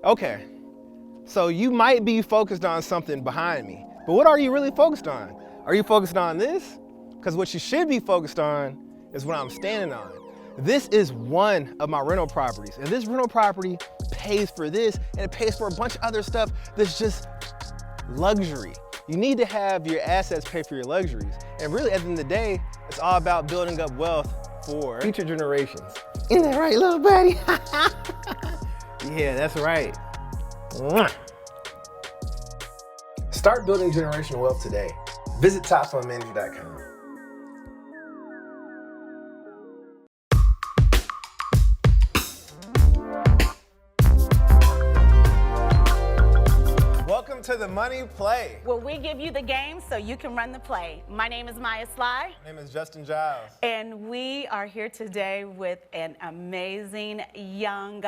Okay, so you might be focused on something behind me, but what are you really focused on? Are you focused on this? Because what you should be focused on is what I'm standing on. This is one of my rental properties, and this rental property pays for this, and it pays for a bunch of other stuff that's just luxury. You need to have your assets pay for your luxuries. And really, at the end of the day, it's all about building up wealth for future generations. Isn't that right, little buddy? Yeah, that's right. Mwah. Start building generational wealth today. Visit topfundmanager.com. Welcome to the Money Play. Where we give you the game so you can run the play. My name is Maya Sly. My name is Justin Giles. And we are here today with an amazing young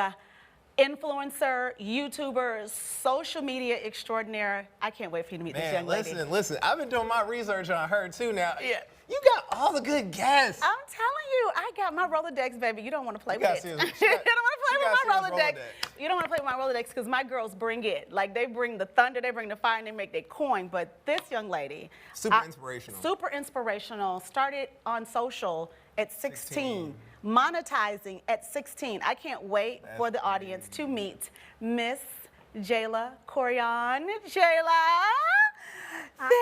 influencer, YouTuber, social media extraordinaire. I can't wait for you to meet this young lady. Listen, I've been doing my research on her too now. Yeah. You got all the good guests. I'm telling you, I got my Rolodex, baby. You don't want to play with it. You don't want to she play with my got Rolodex. You don't want to play with my Rolodex because my girls bring it. Like, they bring the thunder, they bring the fire, and they make their coin. But this young lady. Super inspirational. Super inspirational. Started on social at 16. Monetizing at 16. I can't wait for the audience to meet Miss Jayla Koriyan. Jayla, thank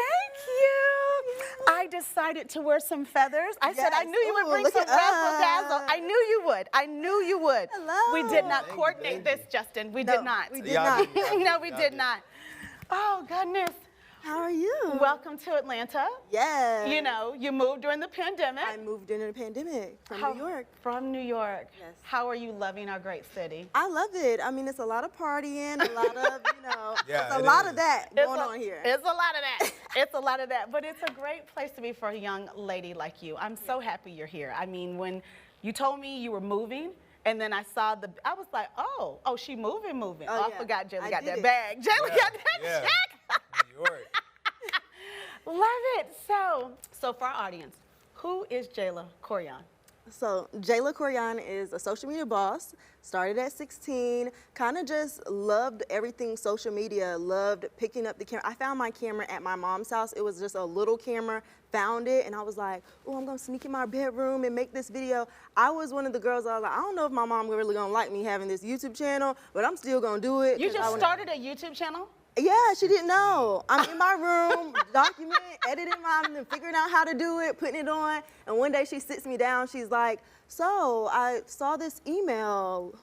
you. I decided to wear some feathers. I said I knew you would bring some razzle-dazzle. I knew you would. I knew you would. Hello. We did not coordinate this, Justin. We did not. We did not. No, we did not. Oh, goodness. How are you? Welcome to Atlanta. Yes. You know, you moved during the pandemic. I moved in the pandemic from New York. From New York. Yes. How are you loving our great city? I love it. I mean, it's a lot of partying, a lot of, Yeah, it's a lot of that going on here. It's a lot of that. It's a lot of that. But it's a great place to be for a young lady like you. I'm so happy you're here. I mean, when you told me you were moving, and then I saw I was like, oh, she moving. Oh, I yeah. forgot Jayla got that it. bag. Jayla got that check. New York. Love it. So for our audience, who is Jayla Koriyan? So Jayla Koriyan is a social media boss, started at 16, kind of just loved everything social media, loved picking up the camera. I found my camera at my mom's house. It was just a little camera, found it, and I was like, oh, I'm gonna sneak in my bedroom and make this video. I was one of the girls, I was like, I don't know if my mom really gonna like me having this YouTube channel, but I'm still gonna do it. You just started a YouTube channel? Yeah, she didn't know. I'm in my room, editing mine, figuring out how to do it, putting it on. And one day she sits me down, she's like, so I saw this email.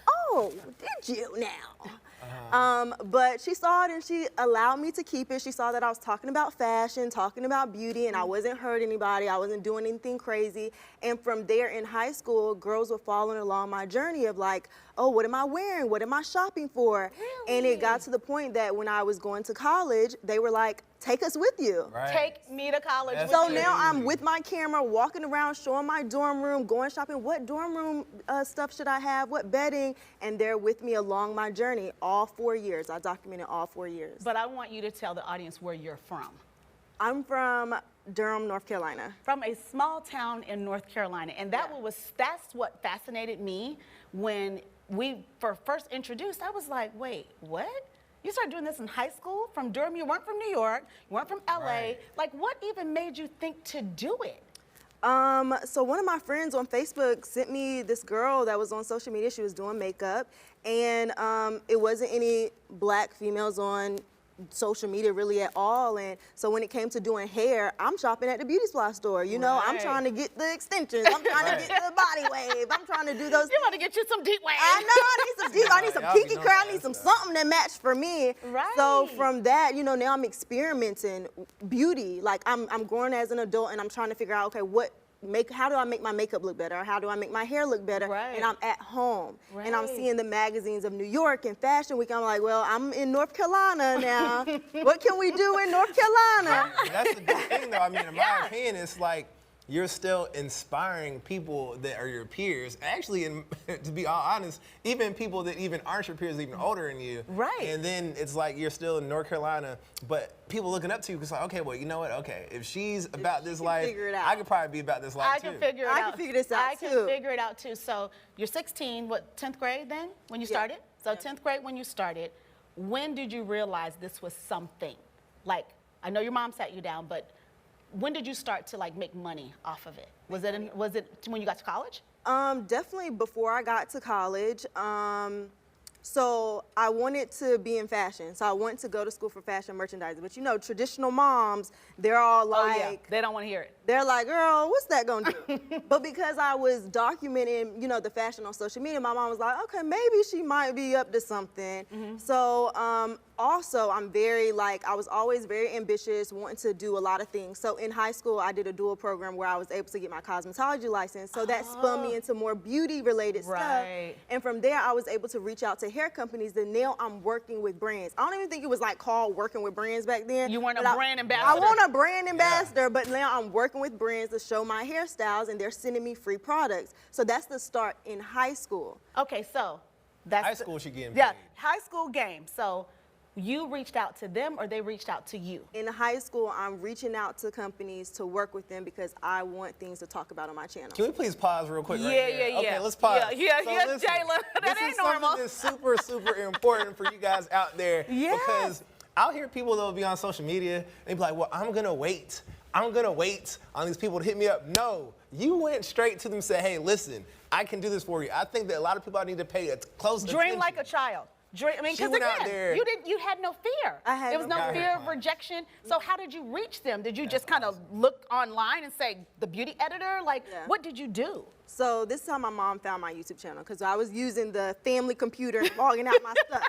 Oh, did you now? But she saw it and she allowed me to keep it. She saw that I was talking about fashion, talking about beauty, and I wasn't hurting anybody. I wasn't doing anything crazy. And from there in high school, girls were following along my journey of like, oh, what am I wearing? What am I shopping for? Really? And it got to the point that when I was going to college, they were like, take us with you. Right. Take me to college with So you. now I'm with my camera, walking around, showing my dorm room, going shopping. What dorm room stuff should I have? What bedding? And they're with me along my journey all 4 years. I documented all 4 years. But I want you to tell the audience where you're from. I'm from Durham, North Carolina. From a small town in North Carolina. And that's what fascinated me when we were first introduced. I was like, wait, what? You started doing this in high school from Durham? You weren't from New York, you weren't from LA. Right. Like, what even made you think to do it? So one of my friends on Facebook sent me this girl that was on social media. She was doing makeup, and it wasn't any black females on social media really at all. And so when it came to doing hair, I'm shopping at the beauty supply store. You know, I'm trying to get the extensions. I'm trying to get the body wave. I'm trying to do those. You want to get you some deep wave. I know, I need some deep, I need some Y'all be kinky knowing curl, I that need some stuff. something that matched for me. Right. So from that, you know, now I'm experimenting beauty. Like I'm growing as an adult and I'm trying to figure out, okay, how do I make my makeup look better? How do I make my hair look better? Right. And I'm at home. And I'm Right. seeing the magazines of New York and Fashion Week. I'm like, well, I'm in North Carolina now. What can we do in North Carolina? That's the good thing, though. I mean, in my opinion, it's like you're still inspiring people that are your peers. Actually, to be all honest, even people that even aren't your peers, even older than you. Right. And then it's like you're still in North Carolina, but people looking up to you because like, okay, well, you know what? Okay, if she's about this life, figure it out. I could probably be about this life I too. can figure it I out. can figure this out, I can too. figure it out too. So you're 16, what, 10th grade then when you started? So 10th grade when you started, when did you realize this was something? Like, I know your mom sat you down, but when did you start to like make money off of it? Was it when you got to college? Definitely before I got to college. So I wanted to be in fashion. So I went to go to school for fashion merchandising. But you know, traditional moms, they're all like, oh, yeah. They don't want to hear it. They're like, girl, what's that gonna do? But because I was documenting, you know, the fashion on social media, my mom was like, okay, maybe she might be up to something. So also, I'm very I was always very ambitious, wanting to do a lot of things. So in high school, I did a dual program where I was able to get my cosmetology license. So that spun me into more beauty related stuff. And from there, I was able to reach out to hair companies. And now I'm working with brands. I don't even think it was like called working with brands back then. You weren't a brand ambassador. I want a brand ambassador, but now I'm working with brands to show my hairstyles, and they're sending me free products. So that's the start in high school. Okay, so that's High school should get yeah, high school game. So you reached out to them or they reached out to you? In high school, I'm reaching out to companies to work with them because I want things to talk about on my channel. Can we please pause real quick? Yeah, right here? yeah. Okay, let's pause. Yeah, So listen, Jayla, that ain't normal. This is something that's super important for you guys out there. Yes. Because I'll hear people that'll be on social media and they be like, well, I'm gonna wait on these people to hit me up. No, you went straight to them and said, hey, listen, I can do this for you. I think that a lot of people need to pay close attention. Dream like a child. I mean, because again, you had no fear. There was no fear of rejection. So how did you reach them? Did you just kind of look online and say, the beauty editor? Like, what did you do? So this is how my mom found my YouTube channel, because I was using the family computer and logging out my stuff.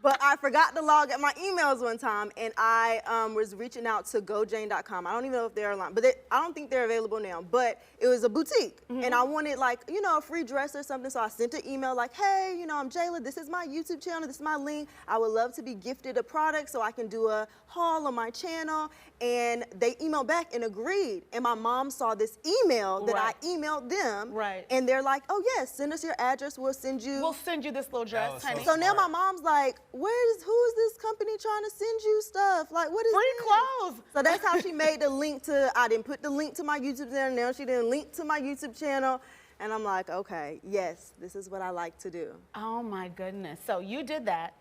But I forgot to log at my emails one time, and I was reaching out to gojane.com. I don't even know if they're online, but I don't think they're available now. But it was a boutique, and I wanted a free dress or something. So I sent an email like, hey, I'm Jayla. This is my YouTube channel. This is my link. I would love to be gifted a product so I can do a haul on my channel. And they emailed back and agreed. And my mom saw this email that I emailed them. And they're like, oh yes, send us your address. We'll send you this little dress, honey. So now my mom's like, who is this company trying to send you stuff? Like, what is free this? clothes? So that's how she made the link to, I didn't put the link to my YouTube channel. Now she didn't link to my YouTube channel. And I'm like, okay, yes, this is what I like to do. Oh my goodness. So you did that.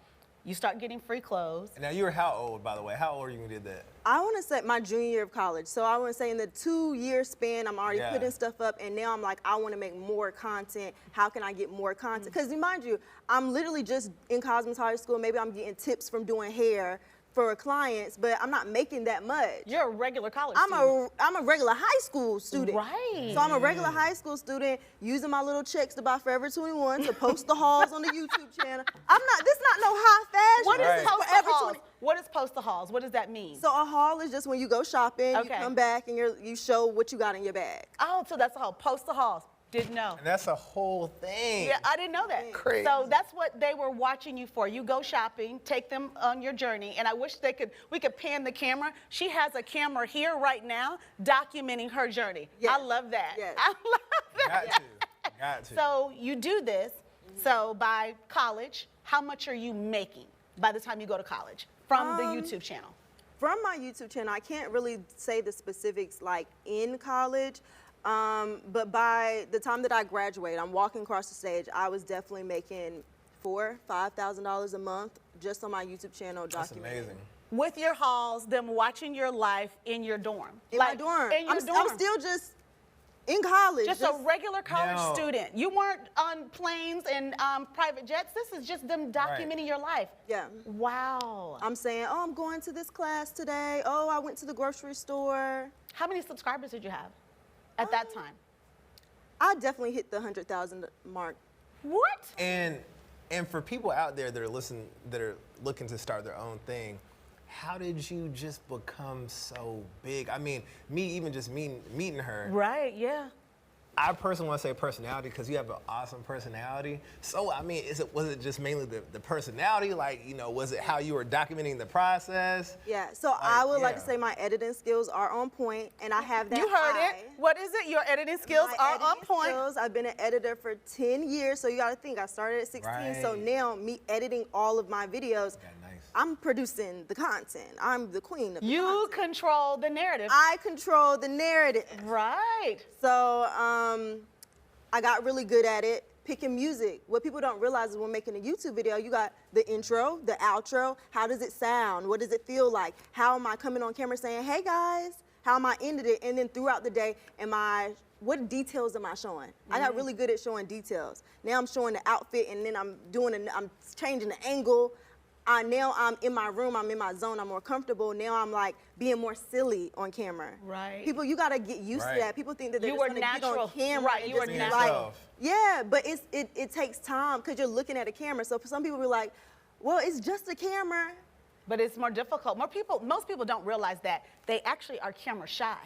You start getting free clothes. And now you were how old, by the way? How old were you when you did that? I want to say my junior year of college. So I want to say in the 2-year span, I'm already putting stuff up. And now I'm like, I want to make more content. How can I get more content? Because mind you, I'm literally just in cosmetology school. Maybe I'm getting tips from doing hair for clients, but I'm not making that much. You're a regular college student. I'm a regular high school student. Right. So I'm a regular high school student using my little checks to buy Forever 21 to post the hauls on the YouTube channel. This not no high fashion. What is post the hauls? What is post the hauls? What does that mean? So a haul is just when you go shopping, you come back and you show what you got in your bag. Oh, so that's a whole post the hauls. Didn't know. And that's a whole thing. Yeah, I didn't know that. Crazy. So that's what they were watching you for. You go shopping, take them on your journey, and I wish we could pan the camera. She has a camera here right now documenting her journey. Yes. I love that. Yes. I love that. Got to. So you do this. So by college, how much are you making by the time you go to college from the YouTube channel? From my YouTube channel, I can't really say the specifics like in college. But by the time that I graduated, I'm walking across the stage, I was definitely making $4,000-$5,000 a month just on my YouTube channel documenting. That's amazing. With your hauls, them watching your life in your dorm. In my dorm. I'm still just in college. Just a regular college student. You weren't on planes and private jets. This is just them documenting your life. Yeah. Wow. I'm saying, oh, I'm going to this class today. Oh, I went to the grocery store. How many subscribers did you have at that time? I definitely hit the 100,000 mark. What? And for people out there that are looking to start their own thing, how did you just become so big? I mean, even just meeting her. Right, yeah. I personally want to say personality because you have an awesome personality. So, I mean, was it just mainly the personality? Like, was it how you were documenting the process? Yeah, so I would like to say my editing skills are on point, and I have that You heard eye. it. What is it? Your editing skills are on point. Skills, I've been an editor for 10 years, so you got to think, I started at 16, so now me editing all of my videos, I'm producing the content. I'm the queen of the You content. control the narrative. I control the narrative. Right. So I got really good at it, picking music. What people don't realize is when making a YouTube video, you got the intro, the outro. How does it sound? What does it feel like? How am I coming on camera saying, hey guys? How am I ended it? And then throughout the day, what details am I showing? I got really good at showing details. Now I'm showing the outfit, and then I'm changing the angle. Now I'm in my room, I'm in my zone, I'm more comfortable. Now I'm like being more silly on camera. Right. People, you gotta get used to that. People think that they're You just were gonna get natural. on camera. Right, and you were just be natural. like, yeah, but it takes time because you're looking at a camera. So for some people, we're like, well, it's just a camera. But it's more difficult. Most people don't realize that they actually are camera shy.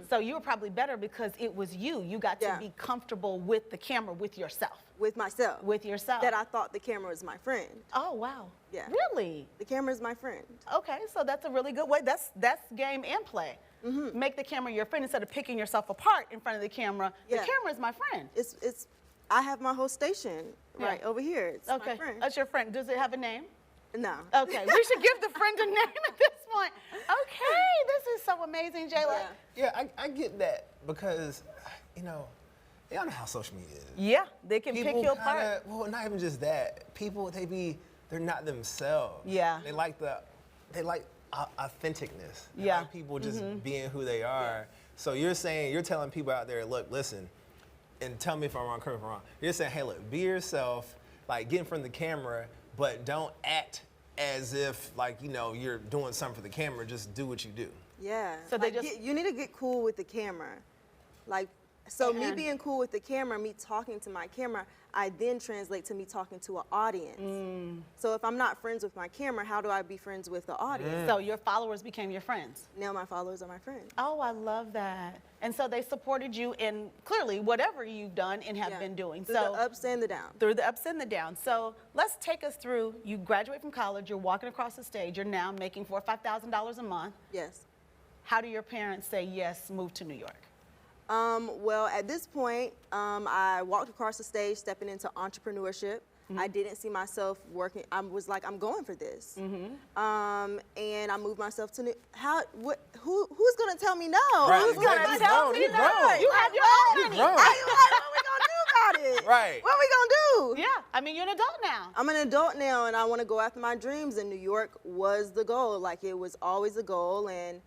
So you were probably better because it was you. You got to be comfortable with the camera, with yourself. With myself. With yourself. That I thought the camera was my friend. Oh, wow. Yeah. Really? The camera is my friend. Okay, so that's a really good way. That's game and play. Make the camera your friend instead of picking yourself apart in front of the camera. Yeah. The camera is my friend. I have my whole station right over here. It's my friend. That's your friend. Does it have a name? No. Okay, we should give the friend a name at this point. Okay, this is so amazing, Jayla. Yeah, I get that because, y'all know how social media is. Yeah, they can People pick you apart. well, not even just that. People, they're not themselves. Yeah. They like authenticness. They Yeah. like people just being who they are. So you're telling people out there, look, listen, and tell me if I'm wrong, correct me if I'm wrong. You're saying, hey, look, be yourself, like get in front of the camera, but don't act as if you're doing something for the camera. Just do what you do. Yeah. So you need to get cool with the camera. Me being cool with the camera, me talking to my camera, I then translate to me talking to an audience. So if I'm not friends with my camera, how do I be friends with the audience? So your followers became your friends. Now my followers are my friends. Oh, I love that. And so they supported you in clearly whatever you've done and have been doing. Through the ups and the downs. Through the ups and the downs. So let's take us through. You graduate from college. You're walking across the stage. You're now making $4,000 or $5,000 a month. Yes. How do your parents say yes, move to New York? Well, at this point, I walked across the stage, stepping into entrepreneurship. I didn't see myself working. I was like, I'm going for this. And I moved myself to who's gonna tell me no? Right, Who's gonna tell me no? You have your own money. What we gonna do about it? Right. What we gonna do? Yeah, I mean, you're an adult now. I'm an adult now, and I want to go after my dreams. And New York was the goal. Like, it was always a goal, and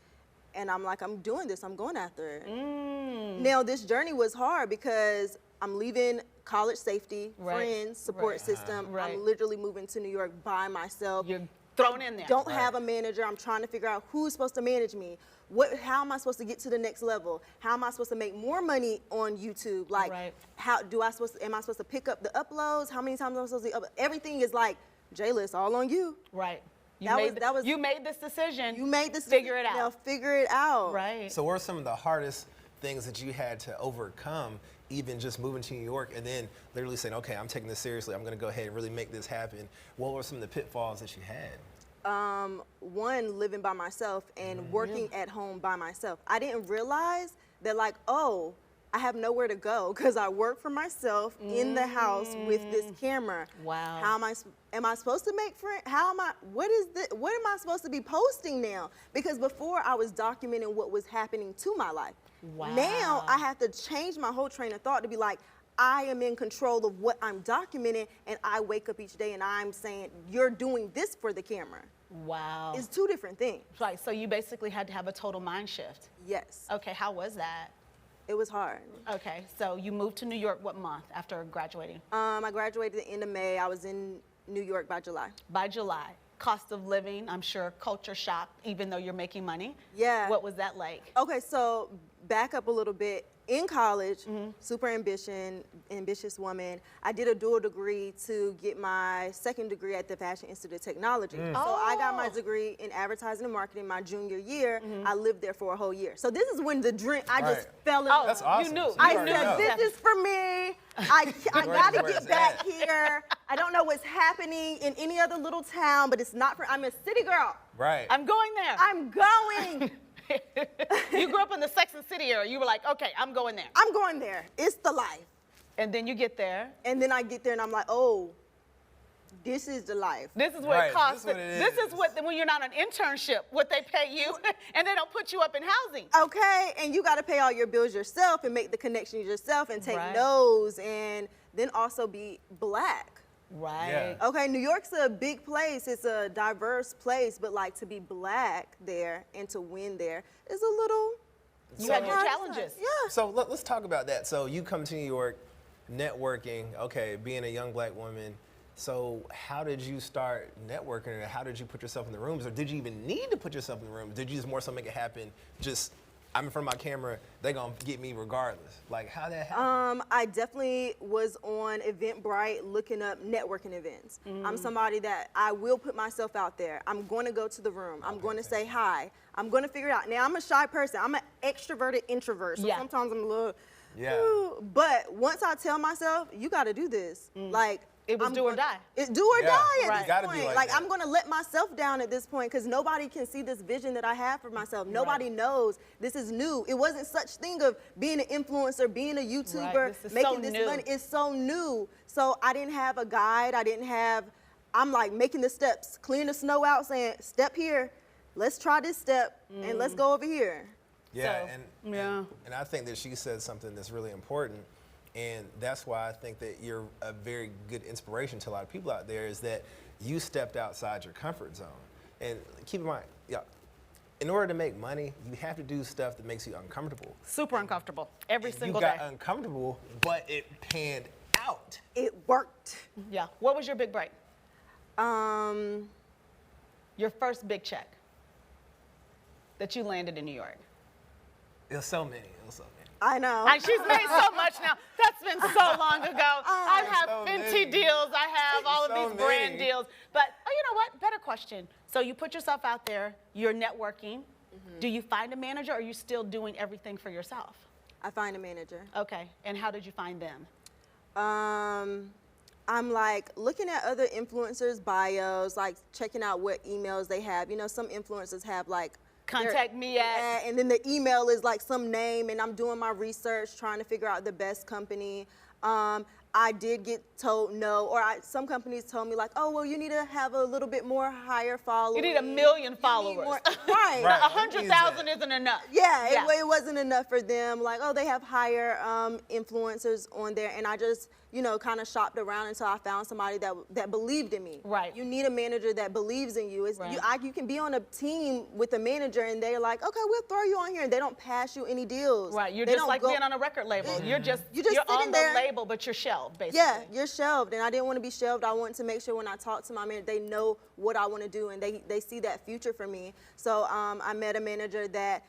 I'm like, I'm doing this. I'm going after it. Now, this journey was hard because I'm leaving college safety, friends, support system. I'm literally moving to New York by myself. You're thrown in there. Don't have a manager. I'm trying to figure out who's supposed to manage me. How am I supposed to get to the next level? How am I supposed to make more money on YouTube? Like, am I supposed to pick up the uploads? How many times am I supposed to upload? Everything is like, Jayla, it's all on you. Right. You made this decision. You made this Figure it out. Now figure it out. Right. So what are some of the hardest things that you had to overcome, even just moving to New York and then literally saying, okay, I'm taking this seriously. I'm going to go ahead and really make this happen. What were some of the pitfalls that you had? One, living by myself and working at home by myself. I didn't realize that, like, oh, I have nowhere to go because I work for myself in the house with this camera. Wow. How am I supposed to make friends? What am I supposed to be posting now? Because before I was documenting what was happening to my life. Wow. Now I have to change my whole train of thought to be like, I am in control of what I'm documenting, and I wake up each day and I'm saying, you're doing this for the camera. Wow. It's two different things. Right, so you basically had to have a total mind shift. Yes. Okay, how was that? It was hard. Okay, so you moved to New York what month after graduating? I graduated at the end of May. I was in New York by July. By July. Cost of living, I'm sure culture shock, even though you're making money. Yeah. What was that like? Okay, so back up a little bit. In college, super ambitious woman. I did a dual degree to get my second degree at the Fashion Institute of Technology. So I got my degree in advertising and marketing my junior year. I lived there for a whole year. So this is when the dream, I just fell in love. That's awesome. You knew. So I already said, know. this is for me. I got to where get it's back at. here. I don't know what's happening in any other little town, but it's not for, I'm a city girl. Right. I'm going there. I'm going. You grew up in the Sex and City area. You were like, okay, I'm going there. I'm going there. It's the life. And then you get there. And then I get there and I'm like, oh, this is the life. This is what it costs. This is what it is. When you're not on internship, what they pay you, and they don't put you up in housing. Okay, and you got to pay all your bills yourself and make the connections yourself and take no's, and then also be Black. Right. Yeah. Okay, New York's a big place. It's a diverse place, but like to be Black there and to win there is a little. You had your hard. challenges. Yeah. So let's talk about that. So you come to New York, networking, okay, being a young Black woman. So how did you start networking, and how did you put yourself in the rooms, or did you even need to put yourself in the rooms? Did you just more so make it happen? Just I'm in front of my camera, they gonna get me regardless. Like how that happened? I definitely was on Eventbrite looking up networking events. I'm somebody that I will put myself out there. I'm going to go to the room. I'm going to say hi. I'm going to figure it out. Now, I'm a shy person. I'm an extroverted introvert. So Yeah. sometimes I'm a little, Yeah. "Ooh," but once I tell myself, you got to do this. Like, It was I'm do or gonna- die. It's do or Yeah. die Right. at You this gotta be point. like that. I'm going to let myself down at this point because nobody can see this vision that I have for myself. Nobody knows this is new. It wasn't such thing of being an influencer, being a YouTuber, This is making so this new. money. It's so new. So I didn't have a guide. I'm like making the steps, clearing the snow out, saying, step here, let's try this step, and let's go over here. Yeah, So, and, yeah. and I think that she said something that's really important, and that's why I think that you're a very good inspiration to a lot of people out there, is that you stepped outside your comfort zone. And keep in mind, in order to make money, you have to do stuff that makes you uncomfortable. Super uncomfortable every And single you got day. uncomfortable, but it panned out. It worked. Yeah. What was your big break? Your first big check that you landed in New York? It was so many. It was so many. I know. And she's made so much now. That's been so long ago. I have so Fenty many. deals. I have all of So these brand many. deals. But you know what? Better question. So you put yourself out there. You're networking. Do you find a manager, or are you still doing everything for yourself? I find a manager. Okay. And how did you find them? I'm like looking at other influencers' bios, like checking out what emails they have. You know, some influencers have like Contact me at. and then the email is like some name, and I'm doing my research, trying to figure out the best company. I did get told no, or some companies told me like, oh, well, you need to have a little bit more higher following. You need 1 million followers. Right. Right. 100,000 isn't enough. Yeah, Yeah. It wasn't enough for them. Like, oh, they have higher influencers on there, and I just, kind of shopped around until I found somebody that believed in me. Right. You need a manager that believes in you. Right. You can be on a team with a manager, and they're like, okay, we'll throw you on here, and they don't pass you any deals. Right. You're They just don't like go- being on a record label. You're just You're you're sitting on there. the label, but you're shelved, basically. Yeah, you're shelved, and I didn't want to be shelved. I wanted to make sure when I talk to my manager, they know what I want to do, and they see that future for me. So I met a manager that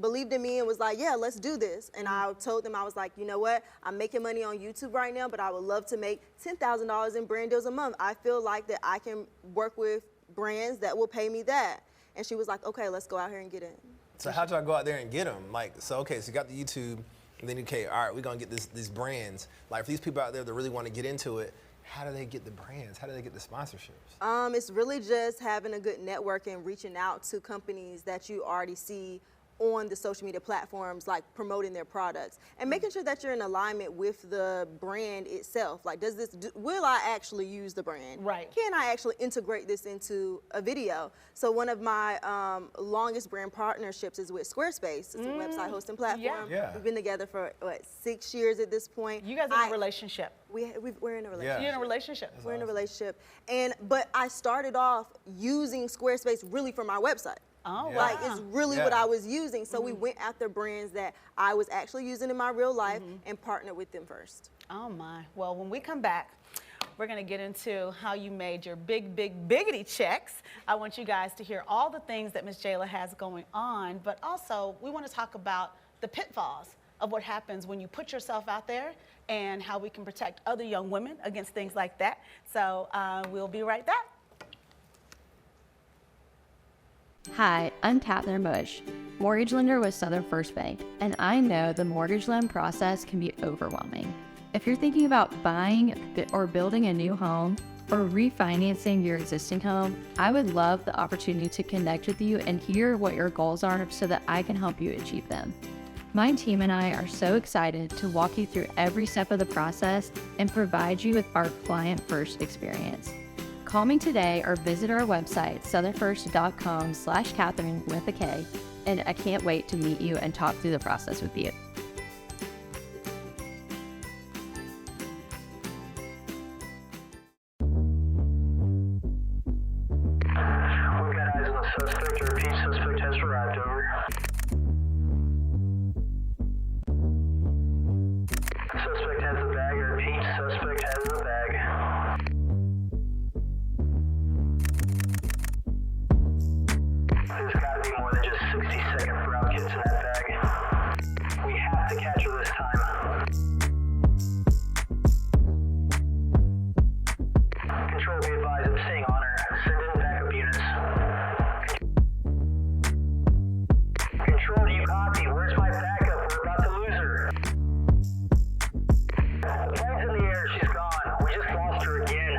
believed in me and was like, yeah, let's do this. And I told them, I was like, you know what? I'm making money on YouTube right now, but I would love to make $10,000 in brand deals a month. I feel like that I can work with brands that will pay me that. And she was like, okay, let's go out here and get it. So how'd y'all go out there and get them? Like, so you got the YouTube, and then okay, all right, we're gonna get these brands. Like, for these people out there that really want to get into it, how do they get the brands? How do they get the sponsorships? It's really just having a good network and reaching out to companies that you already see on the social media platforms, like promoting their products and making sure that you're in alignment with the brand itself. Like, will I actually use the brand? Right. Can I actually integrate this into a video? So one of my longest brand partnerships is with Squarespace. It's a website hosting platform. Yeah. We've been together for 6 years at this point. You guys are in a relationship. We're in a relationship. Yeah. You're in a relationship. We're in a relationship. But I started off using Squarespace really for my website. Oh, Yeah. wow. Like, it's really what I was using. So we went after brands that I was actually using in my real life and partnered with them first. Oh my. Well, when we come back, we're going to get into how you made your big, big, biggity checks. I want you guys to hear all the things that Miss Jayla has going on, but also we want to talk about the pitfalls of what happens when you put yourself out there and how we can protect other young women against things like that. So we'll be right back. Hi, I'm Catherine Bush, mortgage lender with Southern First Bank, and I know the mortgage loan process can be overwhelming. If you're thinking about buying or building a new home or refinancing your existing home, I would love the opportunity to connect with you and hear what your goals are so that I can help you achieve them. My team and I are so excited to walk you through every step of the process and provide you with our client-first experience. Call me today or visit our website, southernfirst.com/Catherine with a K, and I can't wait to meet you and talk through the process with you. Suspect or repeat suspect has arrived, over. Suspect has the bag, or repeat suspect has the bag. There's got to be more than just 60-second brown kits in that bag. We have to catch her this time. Control, be advised, I'm staying on her. Send in backup units. Control, do you copy? Where's my backup? We're about to lose her. The plane's in the air. She's gone. We just lost her again.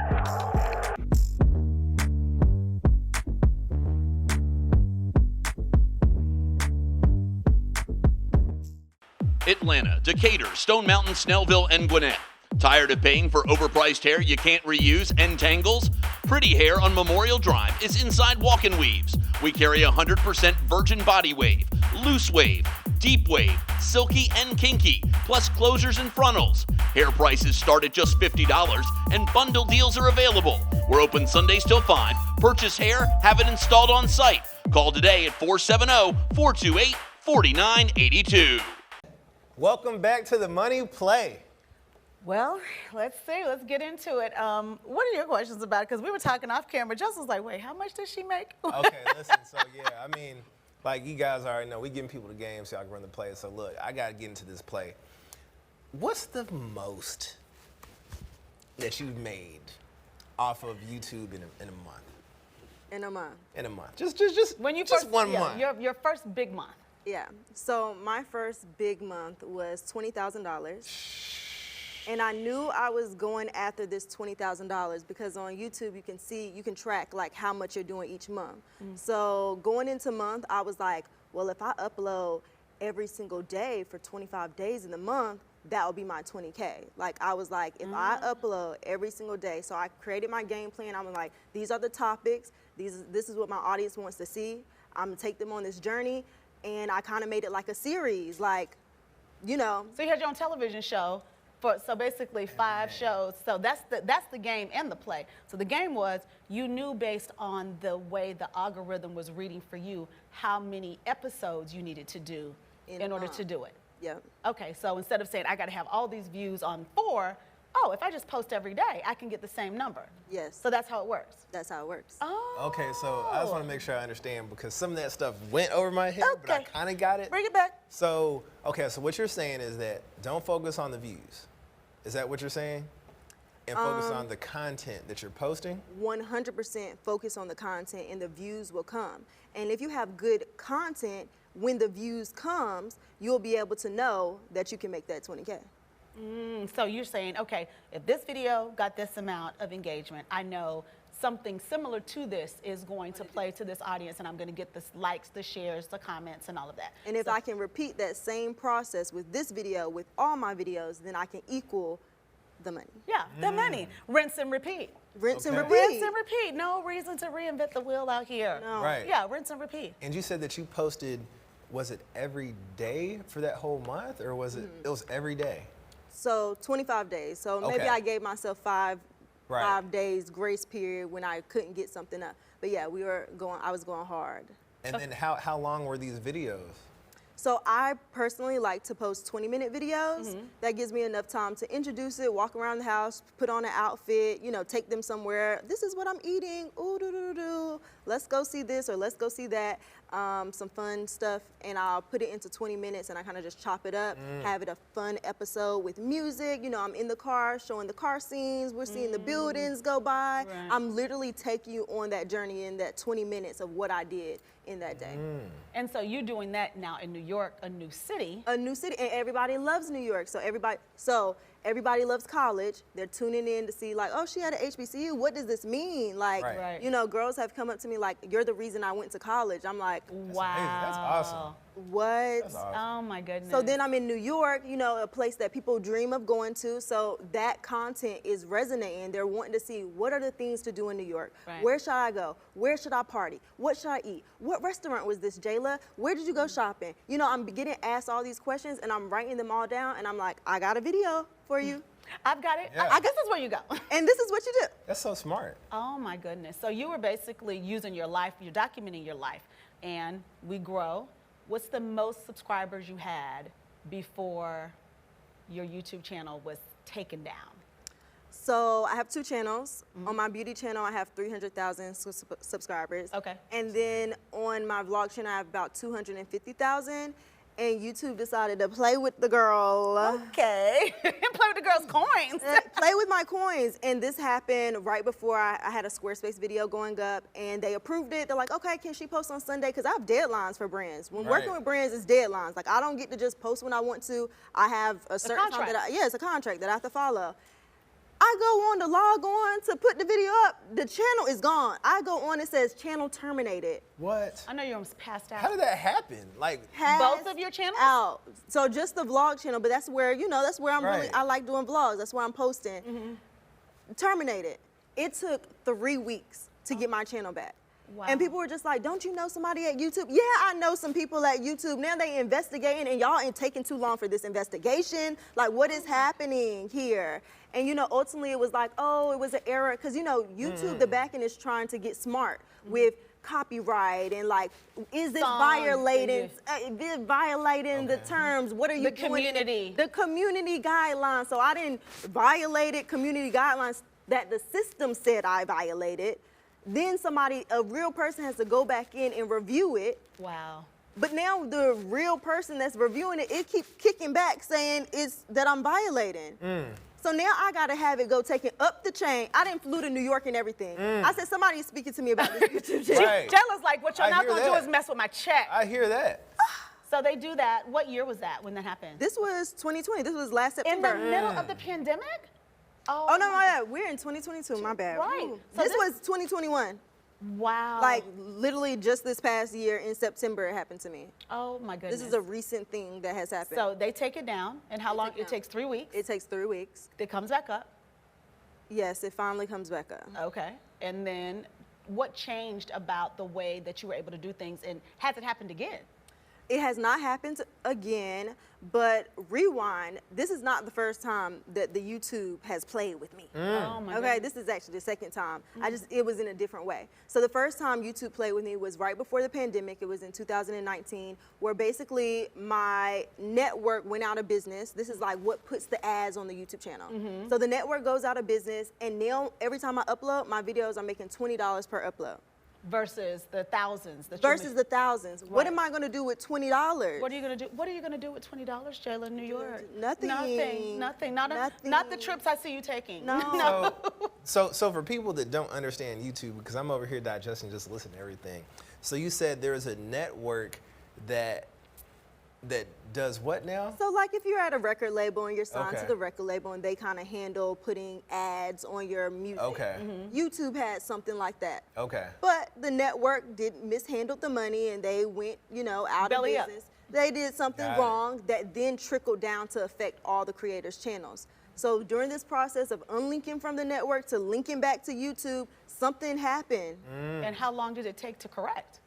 Atlanta, Decatur, Stone Mountain, Snellville, and Gwinnett. Tired of paying for overpriced hair you can't reuse and tangles? Pretty Hair on Memorial Drive is inside Walk-In Weaves. We carry 100% virgin body wave, loose wave, deep wave, silky, and kinky, plus closures and frontals. Hair prices start at just $50 and bundle deals are available. We're open Sundays till 5. Purchase hair, have it installed on site. Call today at 470-428-4982. Welcome back to the Money Play. Well, let's see. Let's get into it. What are your questions about? Because we were talking off camera. Justin's like, wait, how much does she make? Okay, listen, so yeah, I mean, like you guys already know, we giving people the game so y'all can run the play. So look, I gotta get into this play. What's the most that you've made off of YouTube in a month? In a month. In a month. Just When you just first, one yeah, month. Your first big month. Yeah. So my first big month was $20,000. And I knew I was going after this $20,000 because on YouTube you can track like how much you're doing each month. So going into month, I was like, well, if I upload every single day for 25 days in the month, that would be my 20K. Like I was like, if I upload every single day, so I created my game plan. I was like, these are the topics. This is what my audience wants to see. I'm gonna take them on this journey. And I kind of made it like a series, like, you know. So you had your own television show, so basically 5 shows. So that's the game and the play. So the game was you knew based on the way the algorithm was reading for you how many episodes you needed to do in order to do it. Yeah. Okay, so instead of saying I got to have all these views on 4, oh, if I just post every day, I can get the same number. Yes. So that's how it works. That's how it works. Oh. Okay, so I just want to make sure I understand because some of that stuff went over my head, but I Okay. kind of got it. Bring it back. So, okay, so what you're saying is that don't focus on the views. Is that what you're saying? And focus on the content that you're posting? 100% focus on the content and the views will come. And if you have good content, when the views comes, you'll be able to know that you can make that 20K. So you're saying, okay, if this video got this amount of engagement, I know something similar to this is going to play to this audience and I'm going to get the likes, the shares, the comments, and all of that. And if I can repeat that same process with this video, with all my videos, then I can equal the money. Yeah, the money. Rinse and repeat. Rinse and Okay. repeat. Rinse and repeat. No reason to reinvent the wheel out here. No. Right. Yeah, rinse and repeat. And you said that you posted, was it every day for that whole month or was it was every day? So 25 days. So maybe Okay. I gave myself five Right. days grace period when I couldn't get something up. But yeah, I was going hard. And then how long were these videos? So I personally like to post 20-minute videos. That gives me enough time to introduce it, walk around the house, put on an outfit, you know, take them somewhere. This is what I'm eating. Ooh, do. Let's go see this or let's go see that. Some fun stuff, and I'll put it into 20 minutes and I kind of just chop it up, have it a fun episode with music. You know, I'm in the car showing the car scenes. We're seeing the buildings go by. Right. I'm literally taking you on that journey in that 20 minutes of what I did in that day. And so you're doing that now in New York, a new city. A new city, and everybody loves New York. So everybody loves college. They're tuning in to see like, oh, she had an HBCU. What does this mean? Like, Right. you know, girls have come up to me like, you're the reason I went to college. I'm like, Wow. amazing. That's awesome. what? That's awesome. Oh my goodness. So then I'm in New York, you know, a place that people dream of going to. So that content is resonating. They're wanting to see what are the things to do in New York. Right. Where should I go? Where should I party? What should I eat? What restaurant was this, Jayla? Where did you go shopping? You know, I'm getting asked all these questions and I'm writing them all down and I'm like, I got a video for you. I've got it. Yeah. I guess that's where you go. And this is what you do. That's so smart. Oh my goodness. So you were basically using your life, you're documenting your life, and we grow. What's the most subscribers you had before your YouTube channel was taken down? So I have 2 channels. On my beauty channel, I have 300,000 subscribers. Okay. And then on my vlog channel, I have about 250,000. And YouTube decided to play with the girl. Okay. Play with the girl's coins. Play with my coins. And this happened right before I had a Squarespace video going up, and they approved it. They're like, okay, can she post on Sunday? Because I have deadlines for brands. When working with brands, it's deadlines. Like, I don't get to just post when I want to. I have a certain time that it's a contract that I have to follow. I go on to log on to put the video up. The channel is gone. I go on, it says channel terminated. What? I know you're almost passed out. How did that happen? Like, both of your channels? Out. So just the vlog channel, but that's where, that's where I'm really, Right. I like doing vlogs. That's where I'm posting. Terminated. It took 3 weeks to get my channel back. Wow. And people were just like, don't you know somebody at YouTube? Yeah, I know some people at YouTube. Now they investigating, and y'all ain't taking too long for this investigation. Like, what is happening here? And, ultimately it was like, oh, it was an error. Because, YouTube, the back end is trying to get smart with copyright and like, is this violating the terms? What are you doing? Community. The community guidelines. So I didn't violate community guidelines that the system said I violated. Then a real person has to go back in and review it. Wow. But now the real person that's reviewing it, it keeps kicking back saying it's that I'm violating. So now I gotta have it go taken up the chain. I didn't flew to New York and everything. I said, somebody is speaking to me about this YouTube channel. Right. Jayla's like, what you're I not hear gonna do that. is mess with my check. I hear that. So they do that. What year was that when that happened? This was 2020. This was last In September. the middle of the pandemic? Oh, no, my bad. We're in 2022, my bad. Right. Ooh. So this was 2021. Wow. Like, literally just this past year in September, it happened to me. Oh my goodness. This is a recent thing that has happened. So they take it down, and how long? It takes 3 weeks. It takes 3 weeks. It comes back up. Yes, it finally comes back up. Okay. And then what changed about the way that you were able to do things, and has it happened again? It has not happened again, but rewind, this is not the first time that the YouTube has played with me. Oh my Okay, goodness. this is actually the second time. It was in a different way. So the first time YouTube played with me was right before the pandemic. It was in 2019, where basically my network went out of business. This is like what puts the ads on the YouTube channel. So the network goes out of business, and now every time I upload my videos, I'm making $20 per upload. Versus the thousands. Versus the thousands. What am I gonna do with $20? What are you gonna do? What are you gonna do with $20, Jayla, in New York? Nothing. Nothing. Not the trips I see you taking. No. So for people that don't understand YouTube, because I'm over here digesting, just listening to everything. So you said there's a network that does what now? So like if you're at a record label and you're signed Okay. to the record label and they kind of handle putting ads on your music. Okay. YouTube had something like that. Okay. But the network mishandled the money and they went, out Belly of up. business. They did something Got it. wrong that then trickled down to affect all the creators' channels. So during this process of unlinking from the network to linking back to YouTube, something happened. And how long did it take to correct?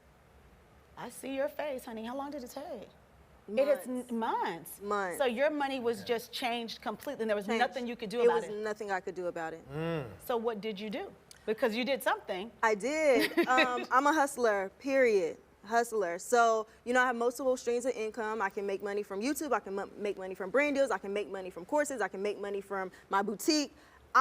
I see your face, honey. How long did it take? It is months. Months. So your money was just changed completely, and there was Changed. nothing you could do about It was nothing I could do about it. So what did you do? Because you did something. I did. I'm a hustler, period. Hustler. So, I have multiple streams of income. I can make money from YouTube. I can make money from brand deals. I can make money from courses. I can make money from my boutique.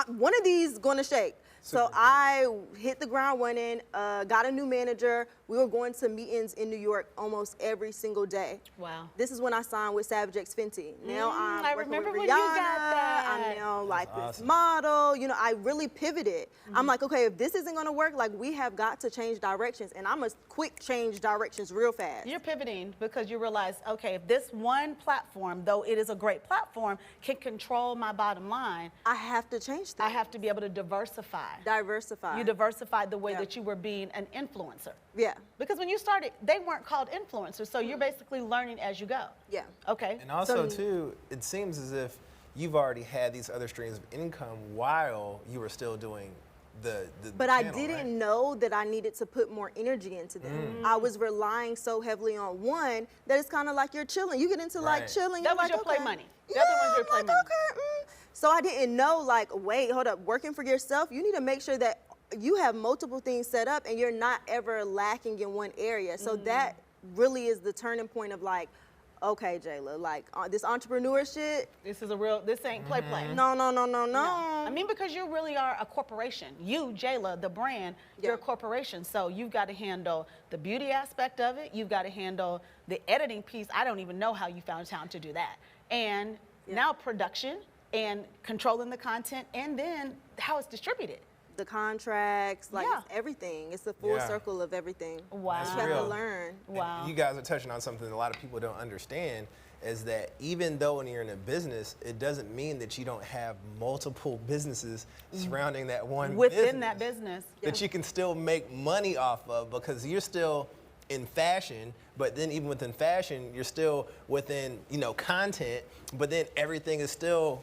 One of these is going to shake. So I hit the ground running, got a new manager. We were going to meetings in New York almost every single day. Wow. This is when I signed with Savage X Fenty. Now I I'm working with remember Rihanna. when you got that. I'm now like That's this model. I really pivoted. I'm like, okay, if this isn't gonna work, like we have got to change directions. And I'm a quick change directions real fast. You're pivoting because you realize, okay, if this one platform, though it is a great platform, can control my bottom line, I have to change things. I have to be able to diversify. Diversify. You diversified the way Yeah. that you were being an influencer. Yeah. Because when you started, they weren't called influencers, so you're basically learning as you go. Yeah. Okay. And also, So- too, it seems as if you've already had these other streams of income while you were still doing the But I channel, didn't right? know that I needed to put more energy into them. I was relying so heavily on one that it's kind of like you're chilling. You get into like Right. chilling. That you're was like, your play okay. money. The Yeah, other one's your I'm play like, money. okay. So I didn't know, like, wait, hold up, working for yourself, you need to make sure that you have multiple things set up and you're not ever lacking in one area. So that really is the turning point of like, okay, Jayla, like this entrepreneur shit. This ain't play. No. I mean, because you really are a corporation. You, Jayla, the brand, you're a corporation. So you've got to handle the beauty aspect of it. You've got to handle the editing piece. I don't even know how you found time to do that. And now production and controlling the content, and then how it's distributed. The contracts, like it's everything. It's the full circle of everything. Wow. You have to learn. Wow. And you guys are touching on something a lot of people don't understand, is that even though when you're in a business, it doesn't mean that you don't have multiple businesses surrounding that one within that business that you can still make money off of, because you're still in fashion, but then even within fashion, you're still within, you know, content, but then everything is still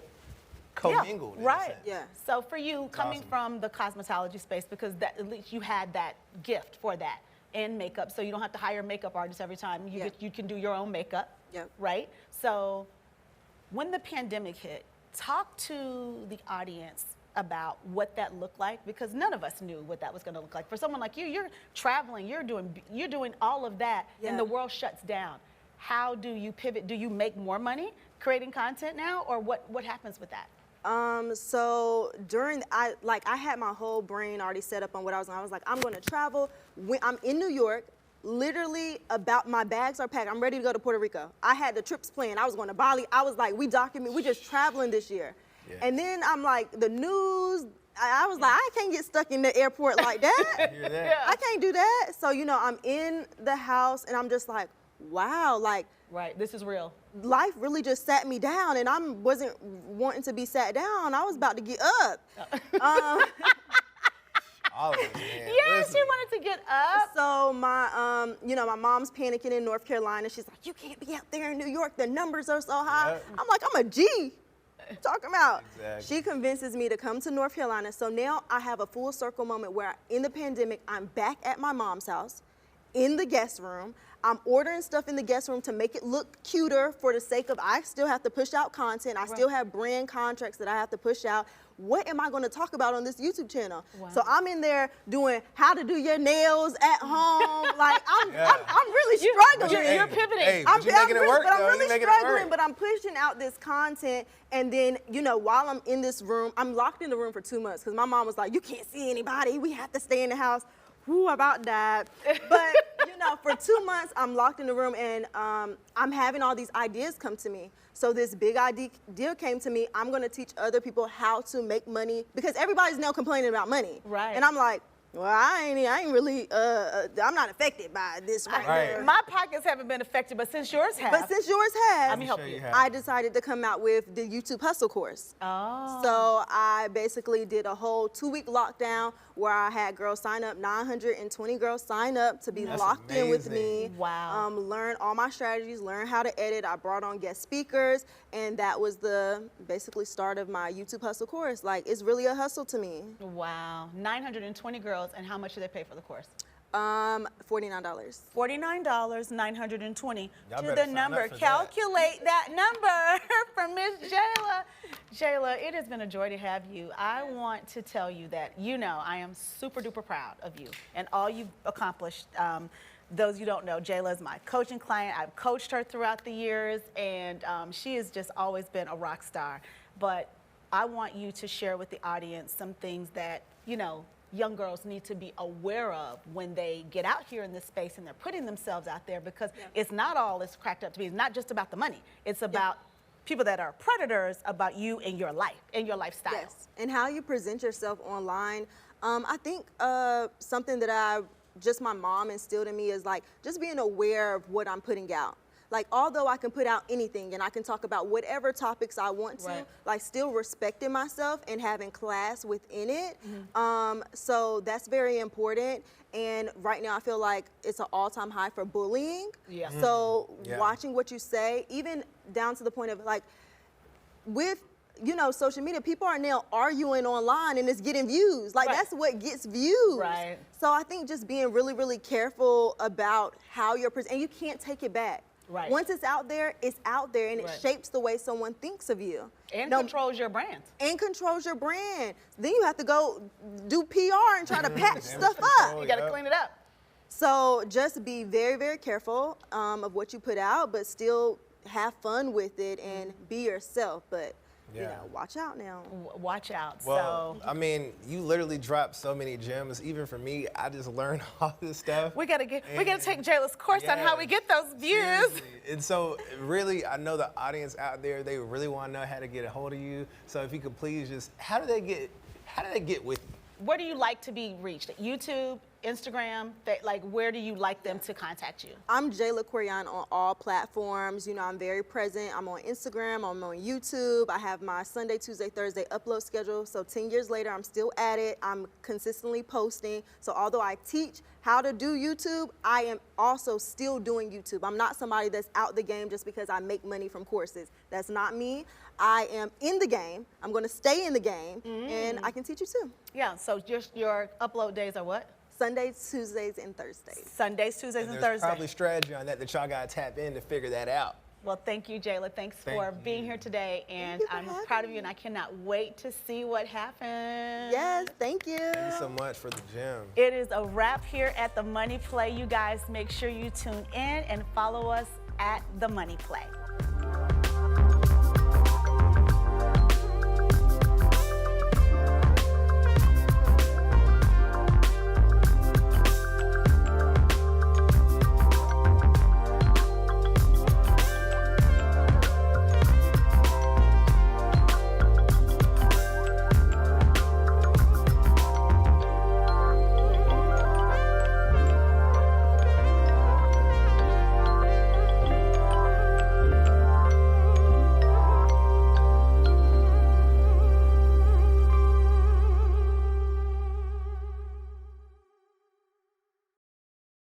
commingled. in a right. sense. Yeah. So for you, coming awesome. from the cosmetology space, because that, at least you had that gift for that in makeup, so you don't have to hire makeup artists every time. You can do your own makeup. Yep. Right. So when the pandemic hit, talk to the audience about what that looked like, because none of us knew what that was going to look like. For someone like you, you're traveling, you're doing all of that, and the world shuts down. How do you pivot? Do you make more money creating content now, or what happens with that? So I had my whole brain already set up on what I was like, I'm going to travel. When I'm in New York, literally about my bags are packed. I'm ready to go to Puerto Rico. I had the trips planned. I was going to Bali. I was like, we just traveling this year. Yeah. And then I'm like, the news, I was like, I can't get stuck in the airport like that. I hear that. I can't do that. So, you know, I'm in the house and I'm just like, wow, like. Right, this is real. Life really just sat me down, and I wasn't wanting to be sat down. I was about to get up. All of it, man. Yes, Listen. you wanted to get up. So my, my mom's panicking in North Carolina. She's like, you can't be out there in New York. The numbers are so high. Yep. I'm like, I'm a G. Talking about. Exactly. She convinces me to come to North Carolina. So now I have a full circle moment where in the pandemic, I'm back at my mom's house in the guest room. I'm ordering stuff in the guest room to make it look cuter for the sake of I still have to push out content. I still have brand contracts that I have to push out. What am I going to talk about on this YouTube channel? Wow. So I'm in there doing how to do your nails at home. Like I'm really struggling. You're pivoting. Hey, I'm making it work, but I'm though. really You're making it struggling. work. But I'm pushing out this content, and then while I'm in this room, I'm locked in the room for 2 months because my mom was like, "You can't see anybody. We have to stay in the house." Whoo, I about died. But for 2 months, I'm locked in the room, and I'm having all these ideas come to me. So this big idea came to me. I'm going to teach other people how to make money because everybody's now complaining about money. Right. And I'm like, well, I ain't really, I'm not affected by this right now. My pockets haven't been affected, but since yours have. But since yours has, Let me help you. I decided to come out with the YouTube Hustle course. Oh. So I basically did a whole 2-week lockdown where I had girls sign up, 920 girls sign up to be locked in with me. Wow. Learn all my strategies, learn how to edit. I brought on guest speakers, and that was the basically start of my YouTube Hustle course. Like, it's really a hustle to me. Wow. 920 girls, and how much do they pay for the course? $49. $49, 920 Y'all to better the sign number. up for that. Calculate that number for Miss Jayla. Jayla, it has been a joy to have you. I want to tell you that, I am super duper proud of you and all you've accomplished. Those you don't know, Jayla is my coaching client. I've coached her throughout the years, and she has just always been a rock star. But I want you to share with the audience some things that, young girls need to be aware of when they get out here in this space and they're putting themselves out there, because it's not all it's cracked up to be. It's not just about the money. It's about people that are predators about you and your life and your lifestyle. Yes, and how you present yourself online. I think something that my mom instilled in me is like just being aware of what I'm putting out. Like, although I can put out anything and I can talk about whatever topics I want to, like still respecting myself and having class within it. So that's very important. And right now I feel like it's an all-time high for bullying. Yeah. So watching what you say, even down to the point of like, with social media, people are now arguing online and it's getting views. Like, that's what gets views. Right. So I think just being really, really careful about how you're presenting, and you can't take it back. Right. Once it's out there, and it Right. shapes the way someone thinks of you. And No- controls your brand. And controls your brand. Then you have to go do PR and try to patch stuff up. You got to clean it up. So just be very, very careful of what you put out, but still have fun with it and be yourself. But you Yeah. know, watch out now. Watch out. Well, So I mean, you literally dropped so many gems. Even for me, I just learned all this stuff. we gotta take Jayla's course on how we get those views. Seriously. And so, really, I know the audience out there, they really want to know how to get a hold of you. So if you could please just, how do they get with you? Where do you like to be reached? YouTube, Instagram? Like, where do you like them to contact you? I'm Jayla Koriyan on all platforms. You know, I'm very present. I'm on Instagram, I'm on YouTube. I have my Sunday, Tuesday, Thursday upload schedule. So 10 years later, I'm still at it. I'm consistently posting. So although I teach how to do YouTube, I am also still doing YouTube. I'm not somebody that's out the game just because I make money from courses. That's not me. I am in the game. I'm going to stay in the game, and I can teach you too. Yeah, so just your upload days are what? Sundays, Tuesdays, and Thursdays. Sundays, Tuesdays, and There's Thursdays. probably strategy on that y'all got to tap in to figure that out. Well, thank you, Jayla. Thanks Thank for you. being here today, and you for I'm having proud of you, and I cannot wait to see what happens. Yes, thank you. Thank you so much for the gem. It is a wrap here at The Money Play. You guys make sure you tune in and follow us at The Money Play.